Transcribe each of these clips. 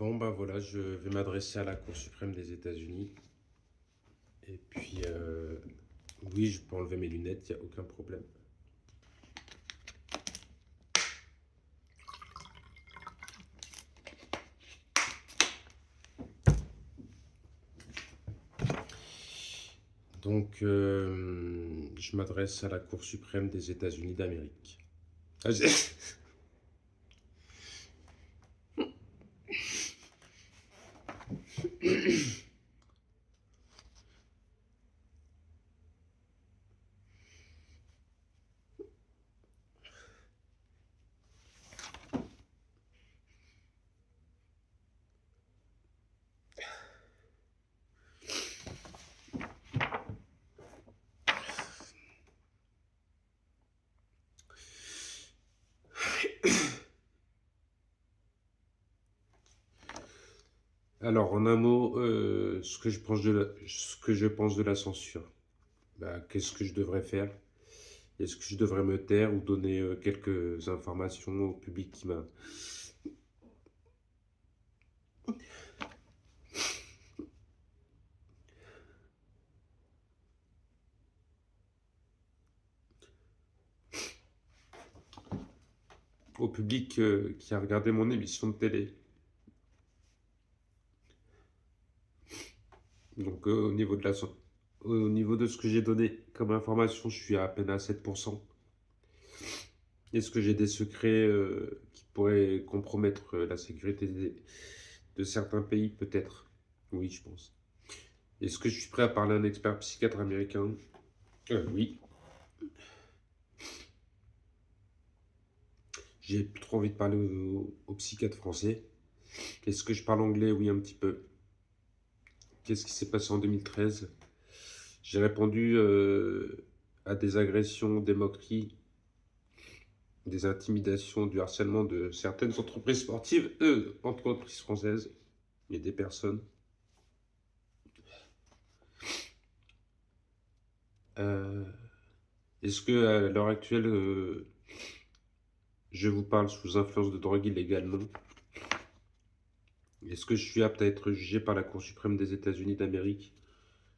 Bon, bah voilà, je vais m'adresser à la Cour suprême des États-Unis. Et puis, oui, je peux enlever mes lunettes, il n'y a aucun problème. Donc, je m'adresse à la Cour suprême des États-Unis d'Amérique. Ah, Alors, en un mot, ce que je pense de la censure. Bah, qu'est-ce que je devrais faire? Est-ce que je devrais me taire ou donner quelques informations au public qui a regardé mon émission de télé? Donc, au niveau de ce que j'ai donné comme information, je suis à peine à 7%. Est-ce que j'ai des secrets qui pourraient compromettre la sécurité de certains pays? Peut-être. Oui, je pense. Est-ce que je suis prêt à parler à un expert psychiatre américain? Oui. J'ai plus trop envie de parler aux psychiatres français. Est-ce que je parle anglais? Oui, un petit peu. Qu'est-ce qui s'est passé en 2013? J'ai répondu à des agressions, des moqueries, des intimidations, du harcèlement de certaines entreprises sportives, entreprises françaises, et des personnes. Euh, Est-ce que à l'heure actuelle, je vous parle sous influence de drogue illégale? Non. Est-ce que je suis apte à être jugé par la Cour suprême des États-Unis d'Amérique?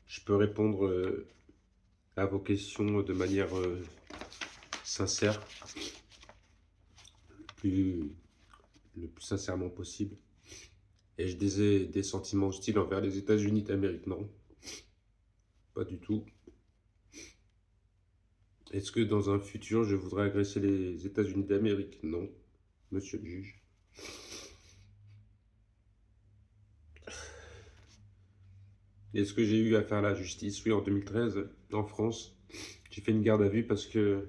Je peux répondre à vos questions de manière sincère, plus, le plus sincèrement possible. Ai-je des sentiments hostiles envers les États-Unis d'Amérique? Non, pas du tout. Est-ce que dans un futur, je voudrais agresser les États-Unis d'Amérique? Non, monsieur le juge. Est-ce que j'ai eu à faire la justice? Oui, en 2013, en France. J'ai fait une garde à vue parce que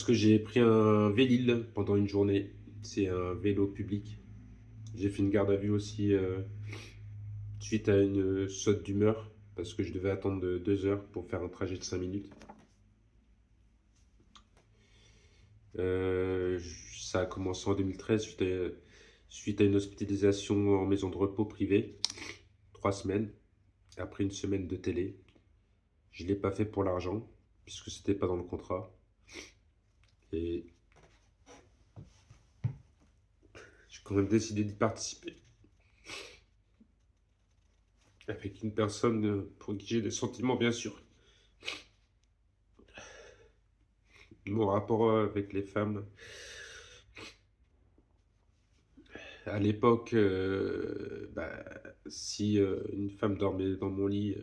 j'ai pris un Vélil pendant une journée. C'est un vélo public. J'ai fait une garde à vue aussi suite à une saute d'humeur parce que je devais attendre 2 heures pour faire un trajet de 5 minutes. Ça a commencé en 2013 suite à une hospitalisation en maison de repos privée. 3 semaines. Après une semaine de télé. Je ne l'ai pas fait pour l'argent puisque c'était pas dans le contrat. Et j'ai quand même décidé d'y participer. Avec une personne pour qui j'ai des sentiments, bien sûr. Mon rapport avec les femmes. À l'époque, si une femme dormait dans mon lit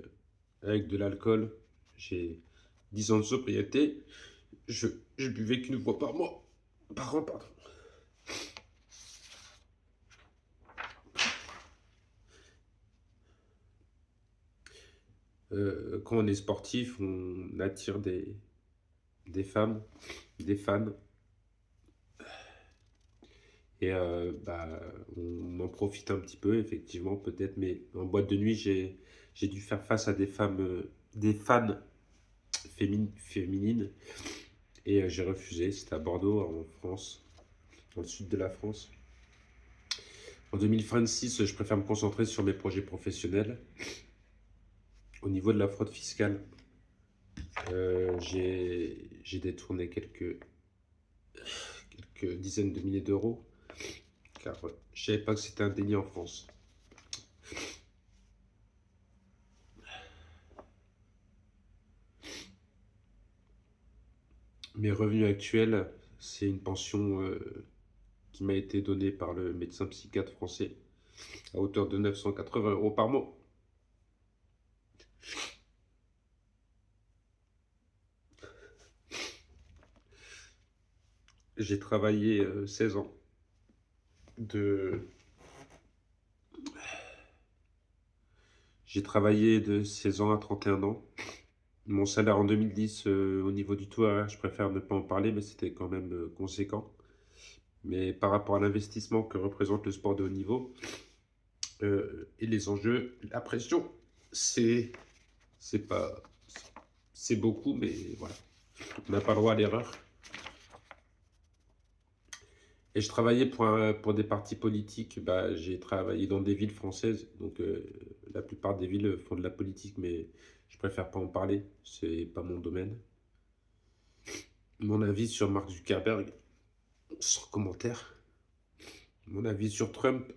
avec de l'alcool, j'ai 10 ans de sobriété, je buvais qu'une fois par mois. Par an, pardon. Quand on est sportif, on attire des femmes, des fans. Et on en profite un petit peu, effectivement, peut-être. Mais en boîte de nuit, j'ai dû faire face à des fans féminines. Et j'ai refusé. C'était à Bordeaux, en France, dans le sud de la France. En 2026, je préfère me concentrer sur mes projets professionnels. Au niveau de la fraude fiscale, j'ai détourné quelques dizaines de milliers d'euros car je savais pas que c'était un délit en France. Mes revenus actuels, c'est une pension qui m'a été donnée par le médecin psychiatre français à hauteur de 980 € par mois. J'ai travaillé 16 ans. J'ai travaillé de 16 ans à 31 ans. Mon salaire en 2010, au niveau du taux horaire, je préfère ne pas en parler, mais c'était quand même conséquent. Mais par rapport à l'investissement que représente le sport de haut niveau et les enjeux, la pression, c'est pas, c'est beaucoup, mais voilà, on n'a pas le droit à l'erreur. Et je travaillais pour des partis politiques. Bah, j'ai travaillé dans des villes françaises, donc la plupart des villes font de la politique, mais je préfère pas en parler, c'est pas mon domaine. Mon avis sur Mark Zuckerberg, sans commentaire. Mon avis sur Trump,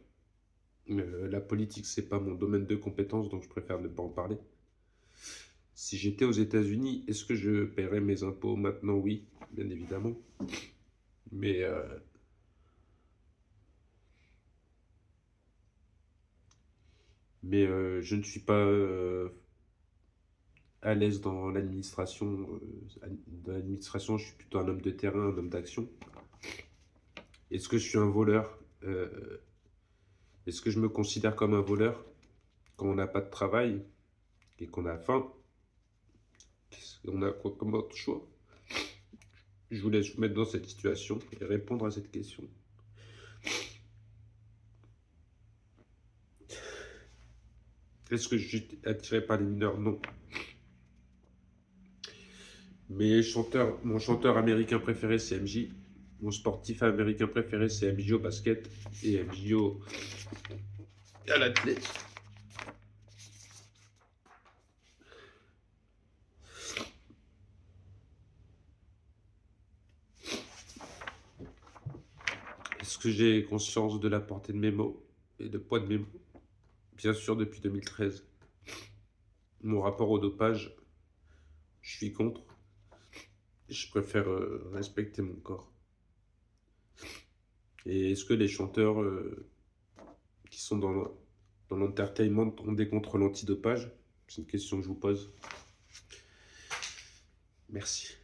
la politique, c'est pas mon domaine de compétence, donc je préfère ne pas en parler. Si j'étais aux États-Unis, est-ce que je paierais mes impôts maintenant? Oui, bien évidemment. Mais je ne suis pas à l'aise dans l'administration. Dans l'administration, je suis plutôt un homme de terrain, un homme d'action. Est-ce que je suis un voleur? Est-ce que je me considère comme un voleur quand on n'a pas de travail et qu'on a faim? On a quoi comme autre choix? Je vous laisse vous mettre dans cette situation et répondre à cette question. Est-ce que je suis attiré par les mineurs? Non. Mon chanteur américain préféré, c'est MJ. Mon sportif américain préféré, c'est MJ au basket et MJ à l'athlète. Est-ce que j'ai conscience de la portée de mes mots et de poids de mes mots? Bien sûr, depuis 2013. Mon rapport au dopage, je suis contre. Je préfère respecter mon corps. Et est-ce que les chanteurs qui sont dans l'entertainment ont des contrôles antidopage? C'est une question que je vous pose. Merci.